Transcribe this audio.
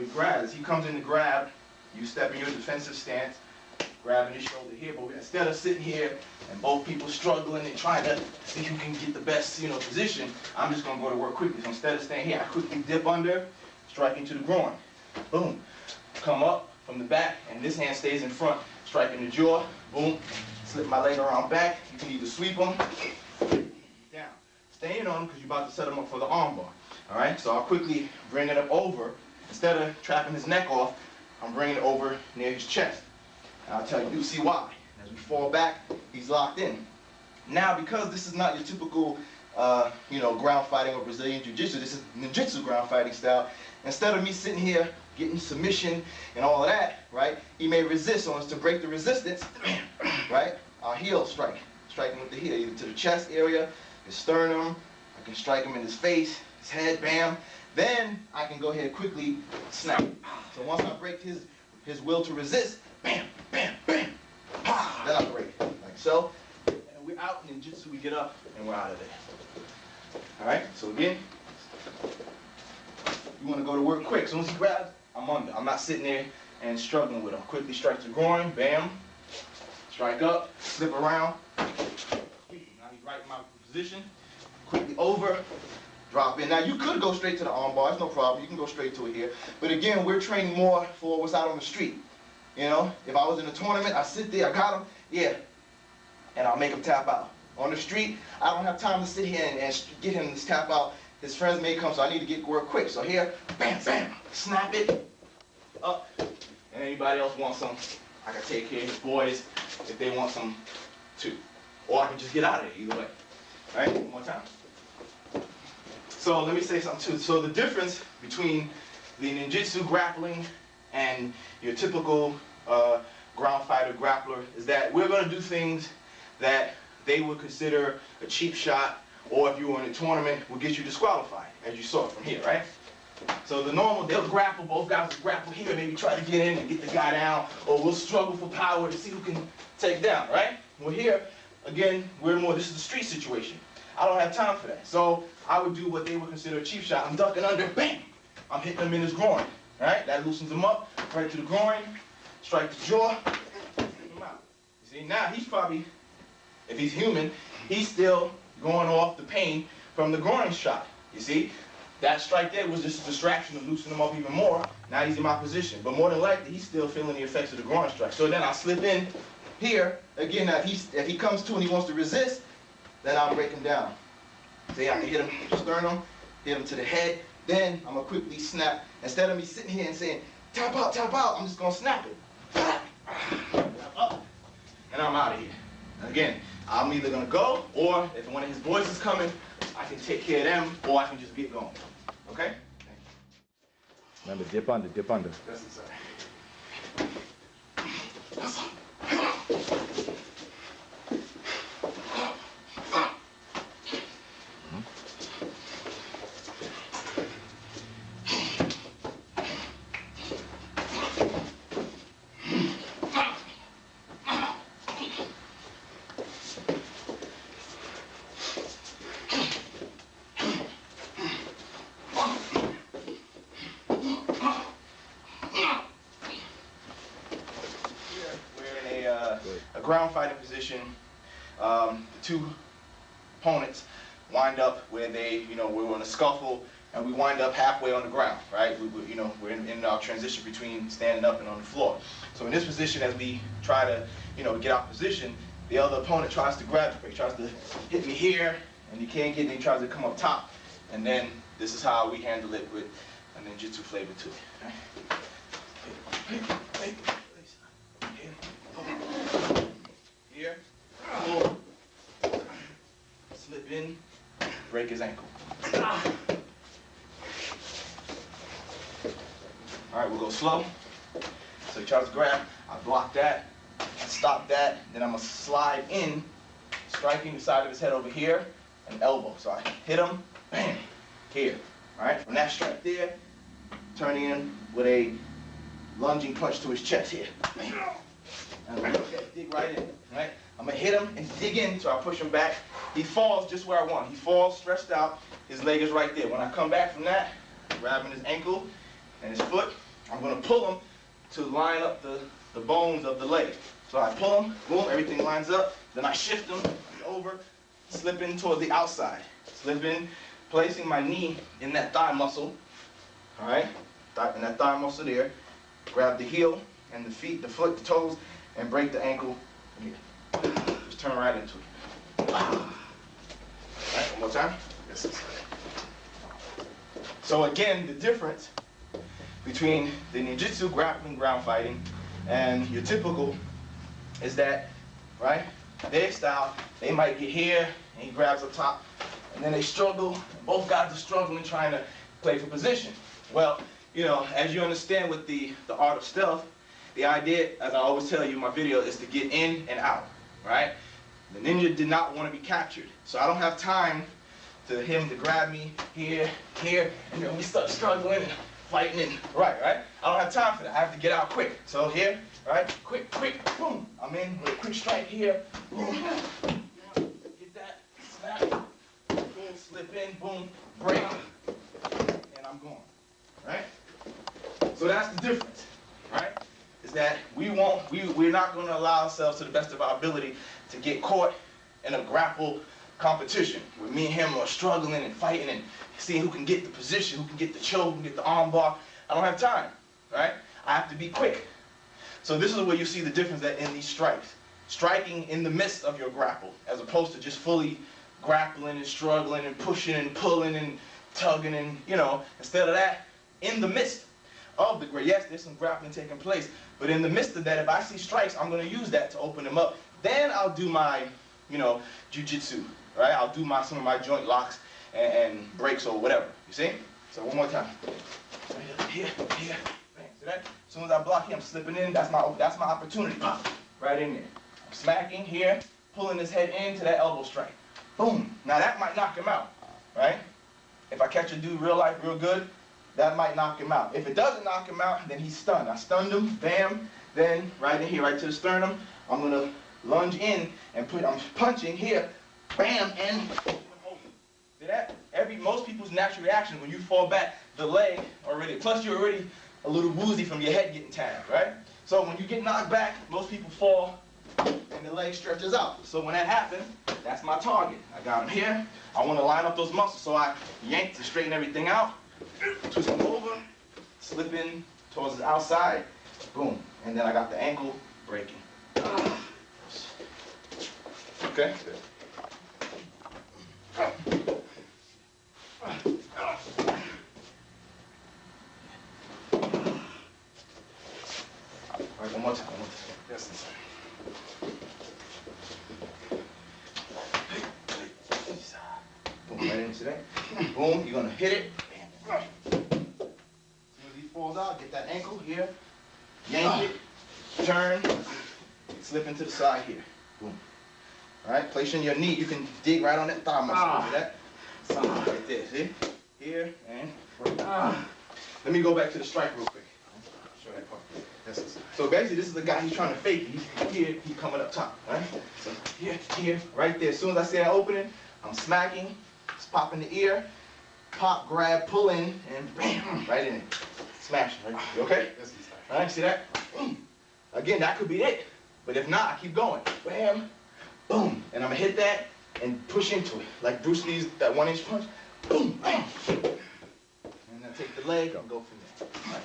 he grabs. He comes in to grab, you step in your defensive stance, grabbing his shoulder here, but instead of sitting here and both people struggling and trying to see who can get the best, position, I'm just gonna go to work quickly. So instead of staying here, I quickly dip under, striking to the groin. Boom. Come up from the back, and this hand stays in front, striking the jaw. Boom. Slip my leg around back. You can either sweep them down. Staying on them because you're about to set them up for the armbar. All right. So I'll quickly bring it up over. Instead of trapping his neck off, I'm bringing it over near his chest. And I'll tell you, you'll see why. As we fall back, he's locked in. Now, because this is not your typical, ground fighting or Brazilian Jiu-Jitsu, this is Ninjutsu ground fighting style. Instead of me sitting here getting submission and all of that, right, he may resist. So to break the resistance, right, I'll heel strike. Strike him with the heel, either to the chest area, his sternum. I can strike him in his face, his head, bam. Then I can go ahead and quickly snap. So once I break his will to resist, bam, bam, bam, then I break it, like so. And we're out in Ninjutsu, we get up, and we're out of there. All right, so again, you want to go to work quick. As soon as he grabs, I'm under. I'm not sitting there and struggling with him. Quickly strike to the groin, bam. Strike up, slip around. Now he's right in my position. Quickly over, drop in. Now you could go straight to the armbar, it's no problem. You can go straight to it here. But again, we're training more for what's out on the street. If I was in a tournament, I sit there, I got him, yeah, and I'll make him tap out. On the street, I don't have time to sit here and get him to tap out. His friends may come, so I need to get work quick. So here, bam, bam, snap it, up. And anybody else wants some, I can take care of his boys if they want some too. Or I can just get out of there, either way. All right, one more time. So let me say something too. So the difference between the Ninjutsu grappling and your typical ground fighter grappler is that we're going to do things that they would consider a cheap shot, or if you were in a tournament, will get you disqualified, as you saw from here, right? So the normal, they'll grapple, both guys will grapple here, maybe try to get in and get the guy down, or we'll struggle for power to see who can take down, right? Well here, again, this is a street situation. I don't have time for that. So I would do what they would consider a cheap shot. I'm ducking under, bam! I'm hitting him in his groin, right? That loosens him up, right to the groin, strike the jaw, him out. You see, now he's probably, if he's human, he's still going off the pain from the groin shot. You see? That strike there was just a distraction to loosen him up even more. Now he's in my position. But more than likely, he's still feeling the effects of the groin strike. So then I'll slip in here. Again, now if he comes to and he wants to resist, then I'll break him down. See, I can hit him to the sternum, hit him to the head. Then I'm going to quickly snap. Instead of me sitting here and saying, tap out, I'm just going to snap it. Up, and I'm out of here. And again, I'm either going to go, or if one of his boys is coming, I can take care of them, or I can just get going. Okay? Remember, dip under, dip under. That's it, sir. A ground fighting position. The two opponents wind up where we're in a scuffle, and we wind up halfway on the ground, right? We're in our transition between standing up and on the floor. So in this position, as we try to, get our position, the other opponent tries to grab me. He tries to hit me here, and he can't get it. He tries to come up top, and then this is how we handle it with a ninjutsu flavor to it. Right? Here, pull, slip in, break his ankle. All right, we'll go slow. So he tries to grab, I block that, I stop that, then I'm gonna slide in, striking the side of his head over here, and elbow. So I hit him, bam, here. All right, from that strike there, turning in with a lunging punch to his chest here. Bam. And dig right in, right? I'm gonna hit him and dig in, so I push him back. He falls just where I want. He falls stretched out, his leg is right there. When I come back from that, grabbing his ankle and his foot, I'm going to pull them to line up the bones of the leg. So I pull them, boom, everything lines up. Then I shift them over, slipping toward the outside. Slipping, placing my knee in that thigh muscle. All right, in that thigh muscle there. Grab the heel and the feet, the foot, the toes, and break the ankle here. Just turn right into it. All right, one more time. Yes. So again, the difference between the Ninjutsu grappling ground fighting and your typical is that, right, their style, they might get here, and he grabs up top, and then they struggle. Both guys are struggling trying to play for position. Well, you know, as you understand with the art of stealth, the idea, as I always tell you in my video, is to get in and out, right? The ninja did not want to be captured, so I don't have time to him to grab me here, and then we start struggling and fighting and right? I don't have time for that. I have to get out quick. So here, right? Quick, boom. I'm in with a quick strike here. Boom. Get that, snap, boom, slip in, boom, break, and I'm gone. Right? So that's the difference, right? Is that we're not going to allow ourselves to the best of our ability to get caught in a grapple competition where me and him are struggling and fighting and seeing who can get the position, who can get the choke, who can get the armbar. I don't have time, right? I have to be quick. So this is where you see the difference that in these strikes. Striking in the midst of your grapple, as opposed to just fully grappling and struggling and pushing and pulling and tugging and, you know, instead of that, in the midst of the grapple. Yes, there's some grappling taking place, but in the midst of that, if I see strikes, I'm going to use that to open them up. Then I'll do my, you know, jujitsu, right? I'll do some of my joint locks and breaks or whatever. You see? So one more time. Here, bang. See that? As soon as I block him, I'm slipping in. That's my opportunity. Pop, right in there. I'm smacking here, pulling his head into that elbow strike. Boom. Now that might knock him out, right? If I catch a dude real life, real good, that might knock him out. If it doesn't knock him out, then he's stunned. I stunned him, bam. Then right in here, right to the sternum, I'm gonna lunge in and I'm punching here, bam, and see that? Most people's natural reaction when you fall back, the leg already, plus you're already a little woozy from your head getting tagged, right? So when you get knocked back, most people fall and the leg stretches out. So when that happens, that's my target. I got him here. I want to line up those muscles, so I yank to straighten everything out, twist him over, slip in towards the outside, boom, and then I got the ankle breaking. Okay? All right, one more time. Yes. Boom, right into that. Boom, you're gonna hit it. Bam. As soon as he falls out, get that ankle here, yank it, turn, slip into the side here. Boom. All right, placing your knee, you can dig right on that thigh muscle. See that? Right there, see? Here and let me go back to the strike real quick. Show that part. So basically, this is the guy he's trying to fake. He's here, he's coming up top, right? So here, right there. As soon as I see that opening, I'm smacking, just popping the ear, pop, grab, pull in, and bam, right in it. Smash, right? You okay? All right, see that? Again, that could be it. But if not, I keep going. Bam, boom. And I'm gonna hit that and push into it. Like Bruce Lee's, that 1-inch punch. Boom, bam. And then take the leg and go from there. All right.